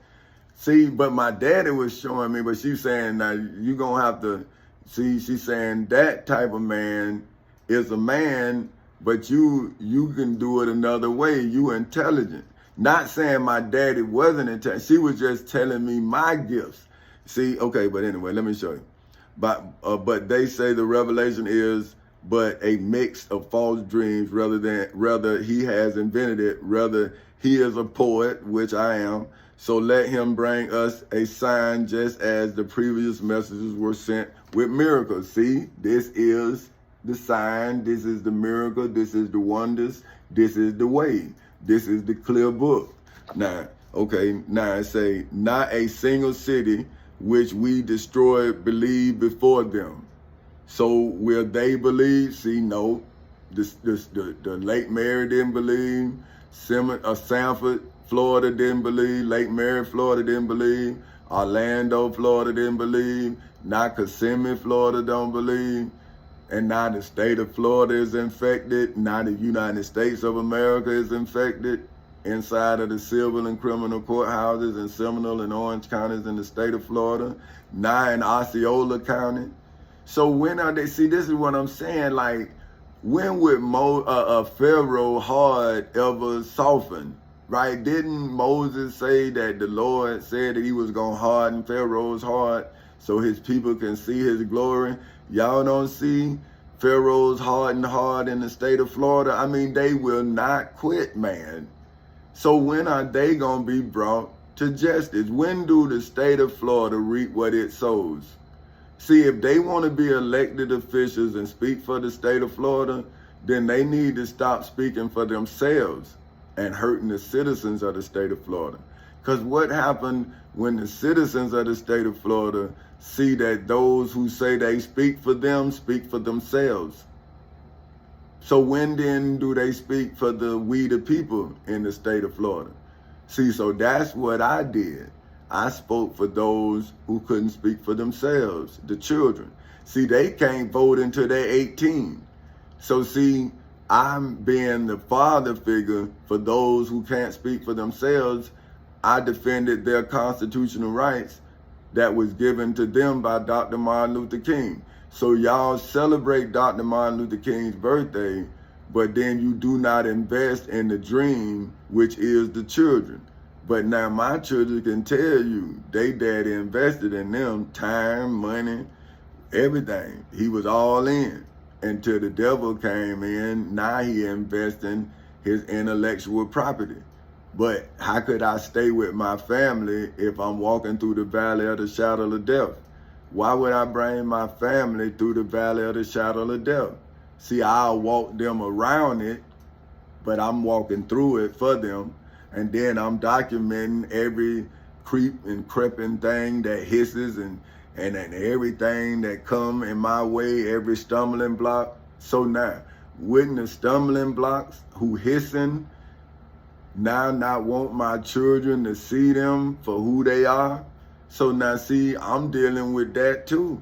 See, but my daddy was showing me, but she's saying now you gonna have to see. She's saying that type of man is a man, but you can do it another way. You intelligent. Not saying my daddy wasn't intelligent. She was just telling me my gifts. See, okay, but anyway, let me show you. But they say the revelation is but a mix of false dreams, rather he has invented it, rather he is a poet, which I am. So let him bring us a sign just as the previous messages were sent with miracles. See, this is the sign, this is the miracle, this is the wonders, this is the way, this is the clear book. Now, okay, now I say, not a single city which we destroyed believe before them. So will they believe? See, no. The Lake Mary didn't believe. Sanford, Florida didn't believe. Lake Mary, Florida didn't believe. Orlando, Florida didn't believe. Now Kissimmee, Florida don't believe. And now the state of Florida is infected. Now the United States of America is infected. inside of the civil and criminal courthouses in Seminole and Orange counties in the state of Florida, 9 in Osceola County. So when are they, see, this is what I'm saying, like, when would Pharaoh heart ever soften, right? Didn't Moses say that the Lord said that he was going to harden Pharaoh's heart so his people can see his glory? Y'all don't see Pharaoh's hardened heart in the state of Florida? I mean, they will not quit, man. So when are they going to be brought to justice? When do the state of Florida reap what it sows? See, if they want to be elected officials and speak for the state of Florida, then they need to stop speaking for themselves and hurting the citizens of the state of Florida. Because what happened when the citizens of the state of Florida see that those who say they speak for them speak for themselves? So when then do they speak for we the people in the state of Florida? See, so that's what I did. I spoke for those who couldn't speak for themselves, the children. See, they can't vote until they're 18. So see, I'm being the father figure for those who can't speak for themselves. I defended their constitutional rights that was given to them by Dr. Martin Luther King. So y'all celebrate Dr. Martin Luther King's birthday, but then you do not invest in the dream, which is the children. But now my children can tell you, they daddy invested in them time, money, everything. He was all in until the devil came in. Now he investing his intellectual property. But how could I stay with my family if I'm walking through the valley of the shadow of death? Why would I bring my family through the valley of the shadow of death? See, I'll walk them around it, but I'm walking through it for them. And then I'm documenting every creep and creeping thing that hisses and everything that come in my way, every stumbling block. So now, wouldn't the stumbling blocks who hissing now not want my children to see them for who they are? So now see, I'm dealing with that too.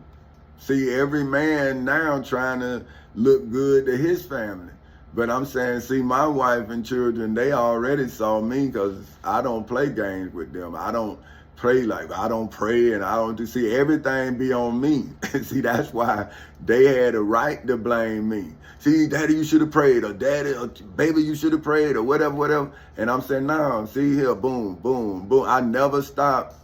See, every man now trying to look good to his family. But I'm saying, see, my wife and children, they already saw me because I don't play games with them. I don't play I don't pray and I don't do, see, everything be on me. See, that's why they had a right to blame me. See, daddy, you should have prayed, or daddy, or baby, you should have prayed, or whatever. And I'm saying, no, see here, boom, boom, boom. I never stopped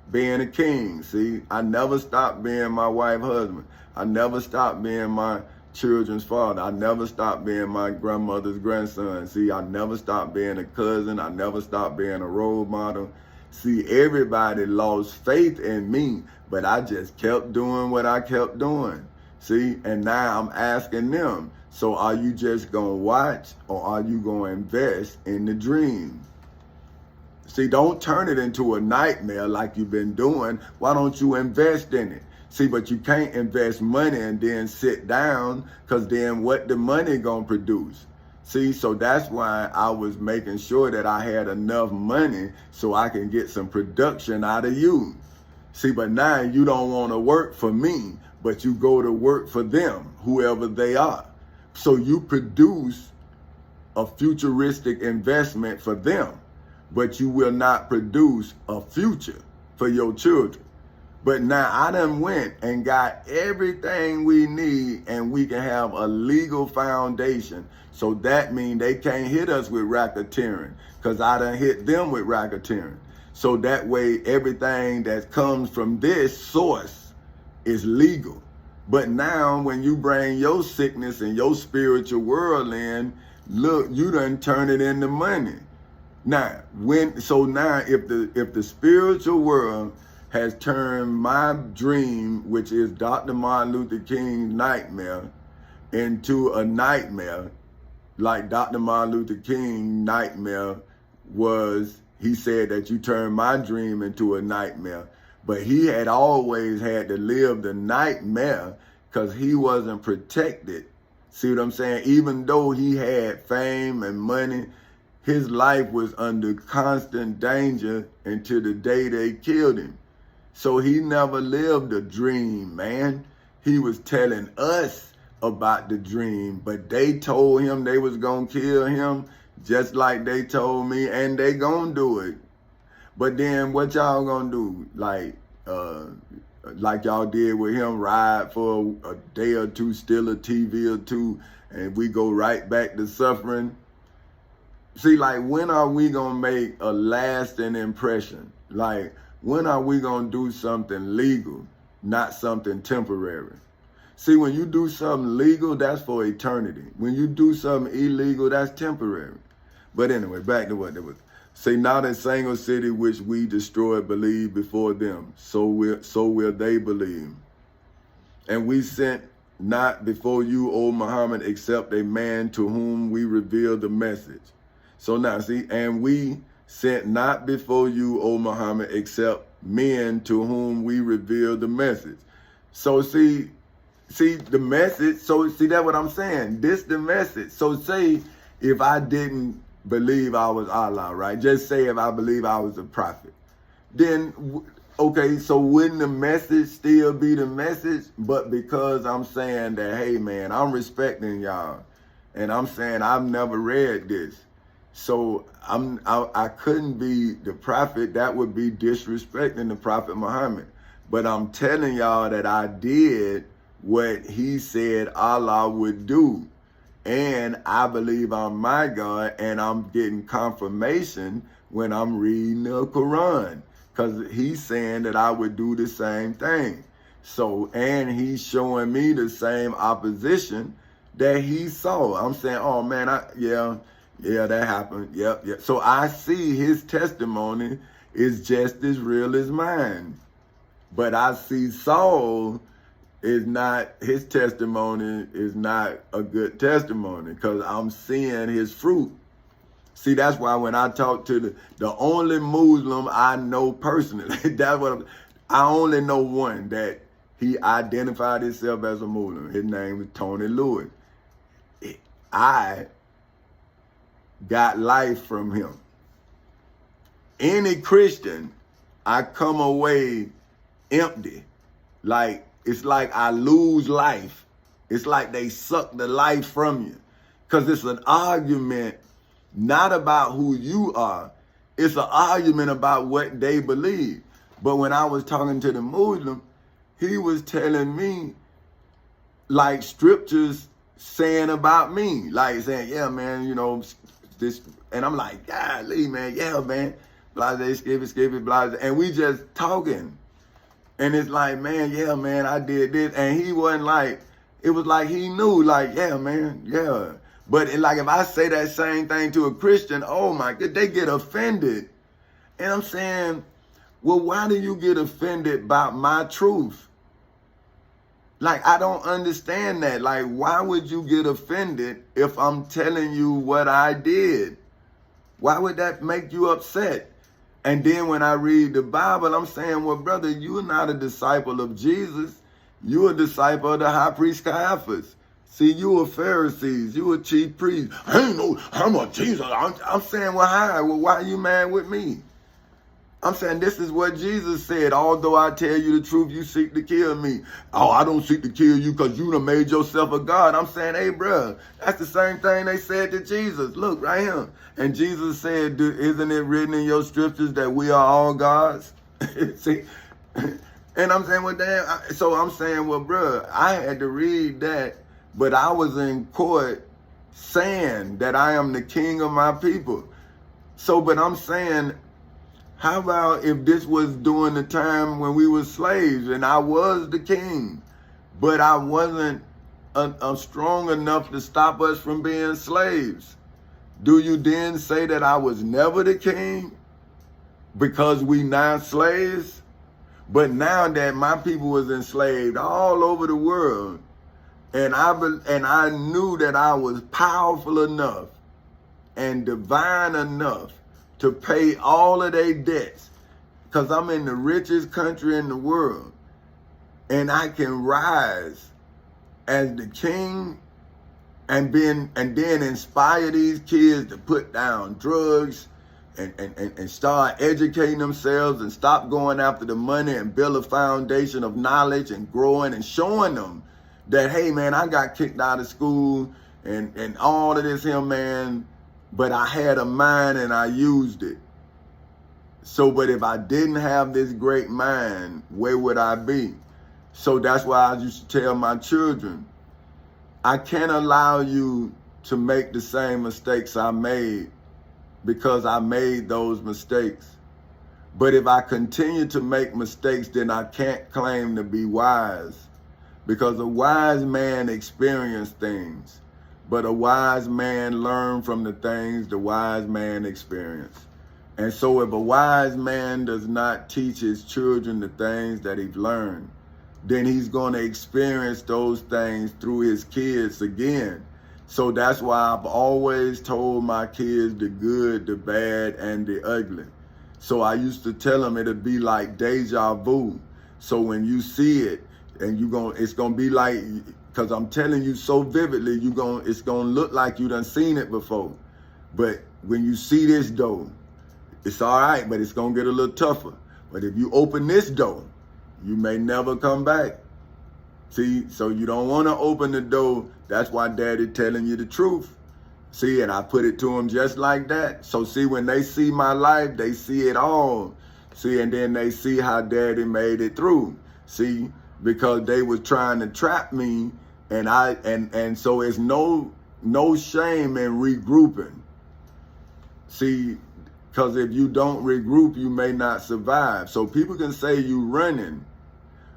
being a king, see? I never stopped being my wife's husband. I never stopped being my children's father. I never stopped being my grandmother's grandson. See, I never stopped being a cousin. I never stopped being a role model. See, everybody lost faith in me, but I just kept doing what I kept doing. See, and now I'm asking them, so are you just gonna watch or are you gonna invest in the dream? See, don't turn it into a nightmare like you've been doing. Why don't you invest in it? See, but you can't invest money and then sit down, because then what the money gonna produce? See, so that's why I was making sure that I had enough money so I can get some production out of you. See, but now you don't want to work for me, but you go to work for them, whoever they are. So you produce a futuristic investment for them, but you will not produce a future for your children. But now I done went and got everything we need, and we can have a legal foundation. So that means they can't hit us with racketeering, because I done hit them with racketeering. So that way everything that comes from this source is legal. But now when you bring your sickness and your spiritual world in, look, you done turn it into money. Now, if the spiritual world has turned my dream, which is Dr. Martin Luther King's nightmare, into a nightmare, like Dr. Martin Luther King's nightmare was, he said that you turned my dream into a nightmare. But he had always had to live the nightmare because he wasn't protected. See what I'm saying? Even though he had fame and money, his life was under constant danger until the day they killed him. So he never lived a dream, man. He was telling us about the dream, but they told him they was gonna kill him. just like they told me, and they gonna do it. But then what y'all gonna do? Like y'all did with him, ride for a day or two, steal a TV or two, and we go right back to suffering. See, like, when are we gonna make a lasting impression? Like, when are we gonna do something legal, not something temporary? See, when you do something legal, that's for eternity. When you do something illegal, that's temporary. But anyway, back to what it was. Say, not a single city which we destroyed believe before them, so will they believe. And we sent not before you, O Muhammad, except a man to whom we revealed the message. So now, see, and we sent not before you, O Muhammad, except men to whom we revealed the message. So see the message. So see, that's what I'm saying. This the message. So say if I didn't believe I was Allah, right? Just say if I believe I was a prophet, then okay, so wouldn't the message still be the message? But because I'm saying that, hey man, I'm respecting y'all, and I'm saying I've never read this, so I couldn't be the prophet. That would be disrespecting the Prophet Muhammad. But I'm telling y'all that I did what he said Allah would do. And I believe I'm my God, and I'm getting confirmation when I'm reading the Quran, because he's saying that I would do the same thing. So, and he's showing me the same opposition that he saw. I'm saying, oh man, yeah, that happened. Yep. So I see his testimony is just as real as mine. But I see Saul is not, his testimony is not a good testimony, because I'm seeing his fruit. See, that's why when I talk to the only Muslim I know personally, that's what I only know one that he identified himself as a Muslim. His name is Tony Lewis. I got life from him. Any Christian, I come away empty. Like, it's like I lose life. It's like they suck the life from you. Because it's an argument not about who you are. It's an argument about what they believe. But when I was talking to the Muslim, he was telling me, like, scriptures saying about me. Like saying, yeah, man, you know, this. And I'm like, golly, man, yeah, man. Blase, skip it, blase. And we just talking. And it's like, man, yeah, man, I did this. And he wasn't like, it was like he knew, like, yeah, man, yeah. But like if I say that same thing to a Christian, oh my God, they get offended. And I'm saying, well, why do you get offended by my truth? Like, I don't understand that. Like, why would you get offended if I'm telling you what I did? Why would that make you upset? And then when I read the Bible, I'm saying, well, brother, you're not a disciple of Jesus. You're a disciple of the high priest Caiaphas. See, you a Pharisees. You a chief priest. I ain't no, I'm a Jesus. I'm saying, well, hi. Well, why are you mad with me? I'm saying this is what Jesus said. Although I tell you the truth, you seek to kill me. Oh, I don't seek to kill you because you done made yourself a God. I'm saying, hey, bro, that's the same thing they said to Jesus. Look, right here. And Jesus said, isn't it written in your scriptures that we are all gods? See? And I'm saying, well, damn. So I'm saying, well, bro, I had to read that, but I was in court saying that I am the king of my people. So, but I'm saying, how about if this was during the time when we were slaves and I was the king, but I wasn't strong enough to stop us from being slaves? Do you then say that I was never the king because we now slaves? But now that my people was enslaved all over the world, and I knew that I was powerful enough and divine enough to pay all of their debts, because I'm in the richest country in the world, and I can rise as the king and then inspire these kids to put down drugs and start educating themselves and stop going after the money and build a foundation of knowledge and growing and showing them that, hey man, I got kicked out of school and all of this here, man. but I had a mind and I used it. So, but if I didn't have this great mind, where would I be? So that's why I used to tell my children, I can't allow you to make the same mistakes I made, because I made those mistakes. But if I continue to make mistakes, then I can't claim to be wise, because a wise man experienced things, but a wise man learned from the things the wise man experienced. And so if a wise man does not teach his children the things that he's learned, then he's going to experience those things through his kids again. So that's why I've always told my kids the good, the bad, and the ugly. So I used to tell them it'd be like deja vu. So when you see it, and it's gonna be like, because I'm telling you so vividly, it's gonna look like you done seen it before. But when you see this door, it's all right, but it's gonna get a little tougher. But if you open this door, you may never come back. See, so you don't want to open the door. That's why Daddy telling you the truth. See, and I put it to them just like that. So see, when they see my life, they see it all. See, and then they see how Daddy made it through. See, because they was trying to trap me, and so it's no shame in regrouping. See, because if you don't regroup, you may not survive. So people can say you running,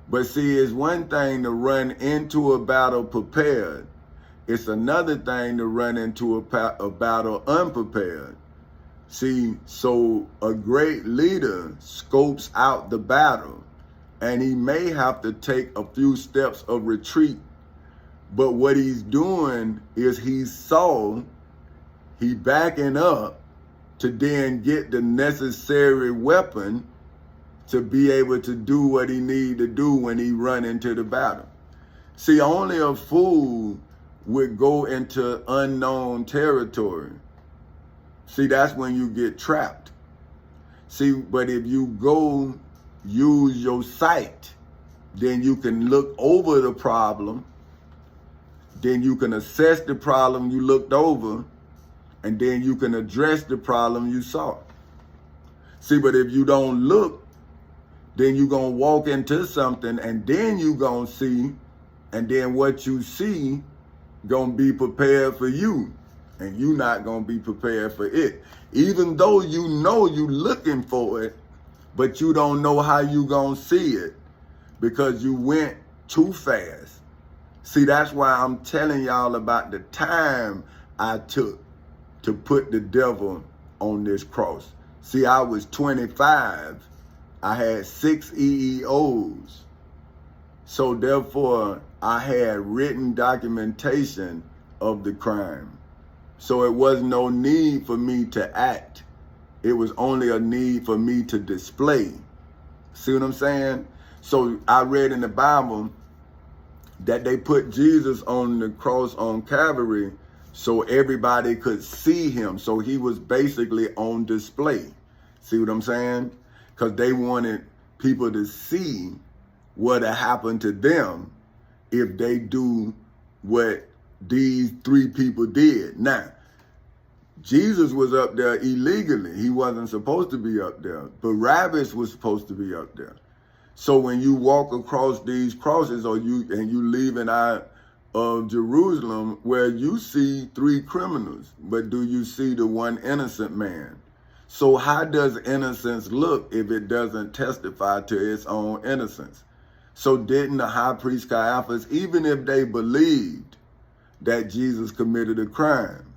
but see, it's one thing to run into a battle prepared. It's another thing to run into a battle unprepared. See, so a great leader scopes out the battle, and he may have to take a few steps of retreat. But what he's doing is he backing up to then get the necessary weapon to be able to do what he need to do when he run into the battle. See, only a fool would go into unknown territory. See, that's when you get trapped. See, but if you go use your sight, then you can look over the problem, then you can assess the problem you looked over, and then you can address the problem you saw. See, but if you don't look, then you're going to walk into something, and then you're going to see, and then what you see going to be prepared for you, and you're not going to be prepared for it. Even though you know you're looking for it, but you don't know how you going to see it because you went too fast. See, that's why I'm telling y'all about the time I took to put the devil on this cross. See, I was 25. I had 6 EEOs. So therefore, I had written documentation of the crime. So it was no need for me to act. It was only a need for me to display. See what I'm saying? So I read in the Bible that they put Jesus on the cross on Calvary so everybody could see him. So he was basically on display. See what I'm saying? Because they wanted people to see what had happened to them if they do what these 3 people did. Now, Jesus was up there illegally. He wasn't supposed to be up there. Barabbas was supposed to be up there. So when you walk across these crosses, or you leaving out of Jerusalem, where you see 3 criminals, but do you see the one innocent man? So how does innocence look if it doesn't testify to its own innocence? So didn't the high priest Caiaphas, even if they believed that Jesus committed a crime,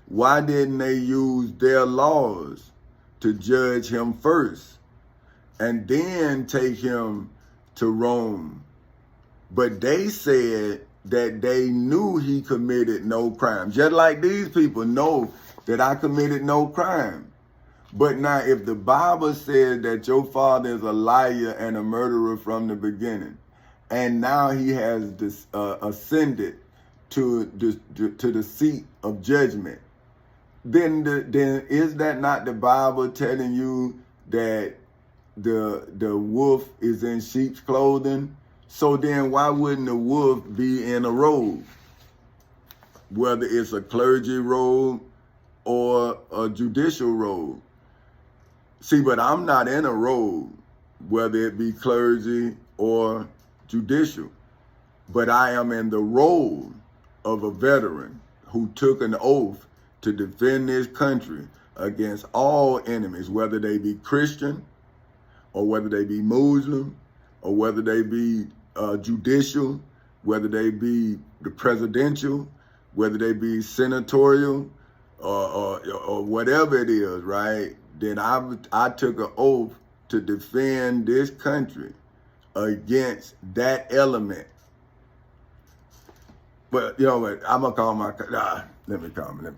why didn't they use their laws to judge him first and then take him to Rome? But they said that they knew he committed no crime. Just like these people know that I committed no crime. But now if the Bible says that your father is a liar and a murderer from the beginning, and now he has ascended to the seat of judgment, then is that not the Bible telling you that the wolf is in sheep's clothing? So then why wouldn't the wolf be in a robe? Whether it's a clergy robe or a judicial role. See, but I'm not in a role, whether it be clergy or judicial, but I am in the role of a veteran who took an oath to defend this country against all enemies, whether they be Christian or whether they be Muslim or whether they be judicial, whether they be the presidential, whether they be senatorial or whatever it is, right? Then I took an oath to defend this country against that element. But you know what? I'm gonna call my let me call him.